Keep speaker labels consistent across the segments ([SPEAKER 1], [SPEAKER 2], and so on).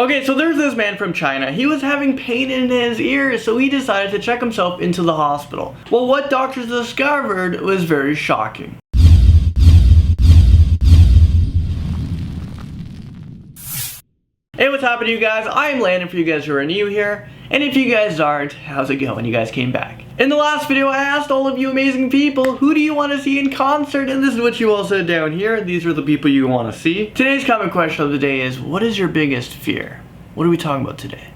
[SPEAKER 1] Okay, so there's this man from China. He was having pain in his ears, so he decided to check himself into the hospital. Well, what doctors discovered was very shocking. Hey, what's happening, you guys? I'm Landon for you guys who are new here. And if you guys aren't, how's it going? You guys came back. In the last video, I asked all of you amazing people, who do you want to see in concert? And this is what you all said down here. These are the people you want to see. Today's comment question of the day is, what is your biggest fear? What are we talking about today?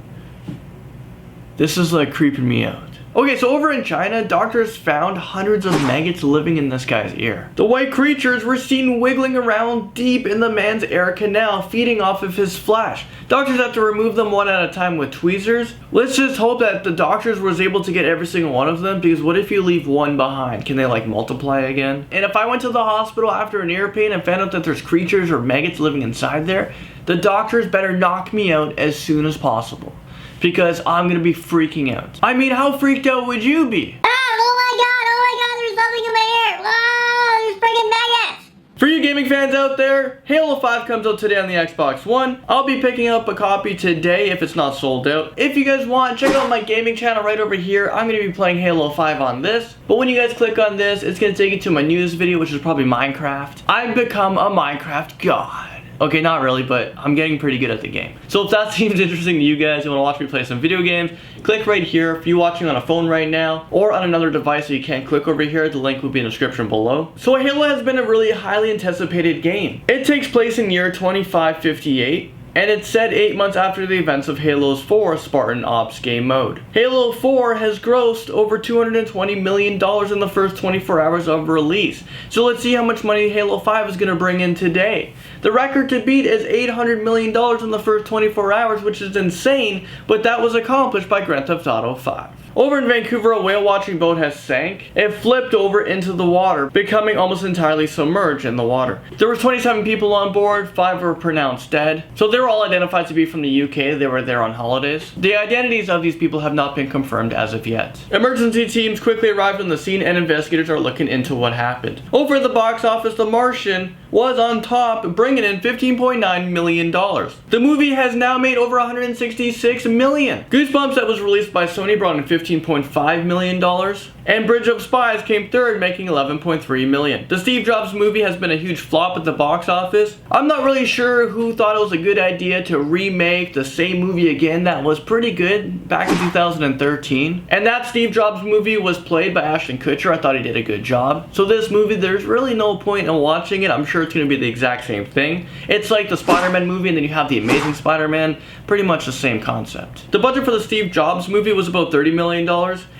[SPEAKER 1] This is like creeping me out. Okay, so over in China, doctors found hundreds of maggots living in this guy's ear. The white creatures were seen wiggling around deep in the man's ear canal, feeding off of his flesh. Doctors have to remove them one at a time with tweezers. Let's just hope that the doctors was able to get every single one of them, because what if you leave one behind? Can they like multiply again? And if I went to the hospital after an ear pain and found out that there's creatures or maggots living inside there, the doctors better knock me out as soon as possible, because I'm gonna be freaking out. I mean, how freaked out would you be?
[SPEAKER 2] Oh my god, there's something in my ear. Whoa, there's friggin' maggots.
[SPEAKER 1] For you gaming fans out there, Halo 5 comes out today on the Xbox One. I'll be picking up a copy today if it's not sold out. If you guys want, check out my gaming channel right over here. I'm gonna be playing Halo 5 on this. But when you guys click on this, it's gonna take you to my newest video, which is probably Minecraft. I've become a Minecraft god. Okay, not really, but I'm getting pretty good at the game. So if that seems interesting to you guys, you want to watch me play some video games, click right here. If you're watching on a phone right now, or on another device that you can't click over here, the link will be in the description below. So Halo has been a really highly anticipated game. It takes place in year 2558. And it's set 8 months after the events of Halo 4 Spartan Ops game mode. Halo 4 has grossed over $220 million in the first 24 hours of release. So let's see how much money Halo 5 is going to bring in today. The record to beat is $800 million in the first 24 hours, which is insane, but that was accomplished by Grand Theft Auto 5. Over in Vancouver, a whale watching boat has sank. It flipped over into the water, becoming almost entirely submerged in the water. There were 27 people on board, 5 were pronounced dead. So they were all identified to be from the UK, they were there on holidays. The identities of these people have not been confirmed as of yet. Emergency teams quickly arrived on the scene and investigators are looking into what happened. Over at the box office, The Martian was on top, bringing in $15.9 million. The movie has now made over $166 million. Goosebumps, that was released by Sony, brought in $15.5 million. And Bridge of Spies came third, making $11.3 million. The Steve Jobs movie has been a huge flop at the box office. I'm not really sure who thought it was a good idea to remake the same movie again that was pretty good back in 2013. And that Steve Jobs movie was played by Ashton Kutcher. I thought he did a good job. So this movie, there's really no point in watching it. I'm sure it's going to be the exact same thing. It's like the Spider-Man movie and then you have the Amazing Spider-Man. Pretty much the same concept. The budget for the Steve Jobs movie was about $30 million.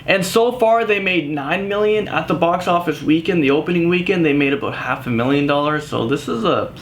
[SPEAKER 1] And so far they made $9 million at the box office weekend. The opening weekend they made about $500,000. So this is a...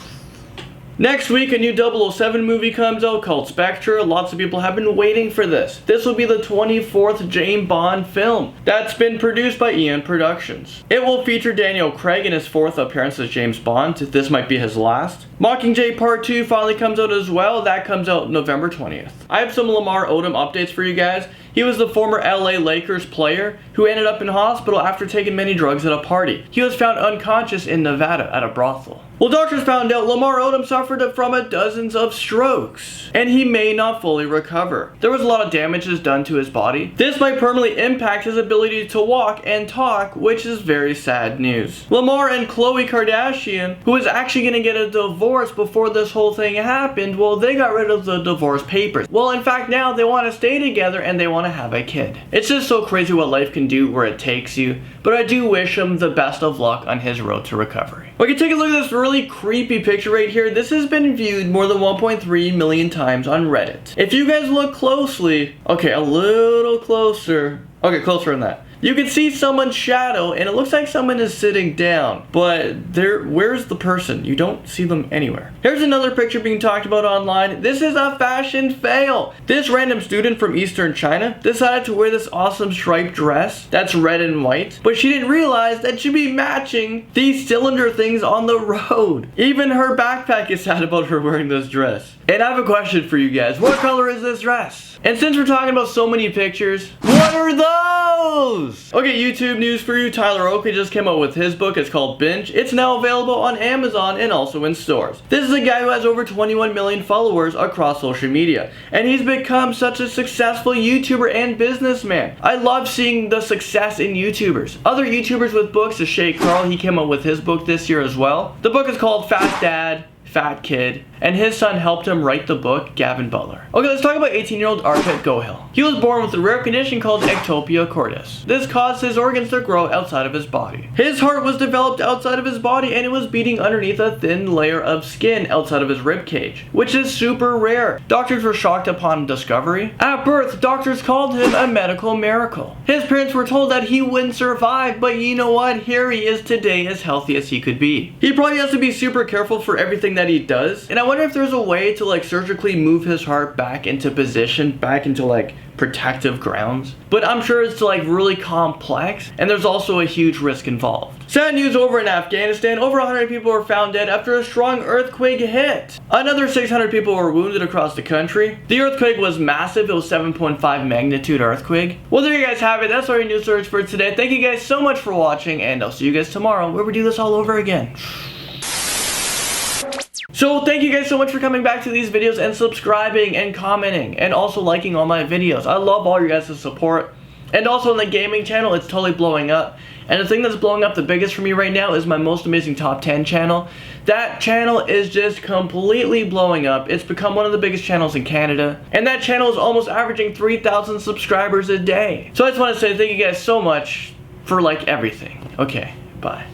[SPEAKER 1] Next week, a new 007 movie comes out called Spectre. Lots of people have been waiting for this. This will be the 24th James Bond film that's been produced by Productions. It will feature Daniel Craig in his 4th appearance as James Bond. This might be his last. Mockingjay Part 2 finally comes out as well. That comes out November 20th. I have some Lamar Odom updates for you guys. He was the former LA Lakers player who ended up in hospital after taking many drugs at a party. He was found unconscious in Nevada at a brothel. Well, doctors found out Lamar Odom suffered from dozens of strokes, and he may not fully recover. There was a lot of damages done to his body. This might permanently impact his ability to walk and talk, which is very sad news. Lamar and Khloe Kardashian, who was actually going to get a divorce before this whole thing happened, well, they got rid of the divorce papers. Well, in fact, now they want to stay together and they want to have a kid. It's just so crazy what life can do, where it takes you, but I do wish him the best of luck on his road to recovery. We can take a look at this really creepy picture right here. This has been viewed more than 1.3 million times on Reddit. If you guys look closely, okay, a little closer, okay, closer than that, you can see someone's shadow and it looks like someone is sitting down, but where's the person? You don't see them anywhere. Here's another picture being talked about online. This is a fashion fail. This random student from Eastern China decided to wear this awesome striped dress that's red and white, but she didn't realize that she'd be matching these cylinder things on the road. Even her backpack is sad about her wearing this dress. And I have a question for you guys. What color is this dress? And since we're talking about so many pictures, what What are those? Okay, YouTube news for you. Tyler Oakley just came out with his book. It's called Binge. It's now available on Amazon and also in stores. This is a guy who has over 21 million followers across social media, and he's become such a successful YouTuber and businessman. I love seeing the success in YouTubers. Other YouTubers with books is Shay Carl. He came out with his book this year as well. The book is called Fat Dad, Fat Kid, and his son helped him write the book, Gavin Butler. Okay, let's talk about 18-year-old Arpit Gohill. He was born with a rare condition called ectopia cordis. This caused his organs to grow outside of his body. His heart was developed outside of his body, and it was beating underneath a thin layer of skin outside of his rib cage, which is super rare. Doctors were shocked upon discovery. At birth, doctors called him a medical miracle. His parents were told that he wouldn't survive, but you know what? Here he is today, as healthy as he could be. He probably has to be super careful for everything that he does, and I wonder if there's a way to like surgically move his heart back into position, back into like protective grounds, but I'm sure it's like really complex, and there's also a huge risk involved. Sad news over in Afghanistan. Over 100 people were found dead after a strong earthquake hit. Another 600 people were wounded across the country. The earthquake was massive. It was 7.5 magnitude earthquake. Well, there you guys have it. That's our news stories for today. Thank you guys so much for watching, and I'll see you guys tomorrow where we do this all over again. So thank you guys so much for coming back to these videos and subscribing and commenting and also liking all my videos. I love all your guys' support. And also on the gaming channel, it's totally blowing up. And the thing that's blowing up the biggest for me right now is my Most Amazing Top 10 channel. That channel is just completely blowing up. It's become one of the biggest channels in Canada. And that channel is almost averaging 3,000 subscribers a day. So I just want to say thank you guys so much for like everything. Okay, bye.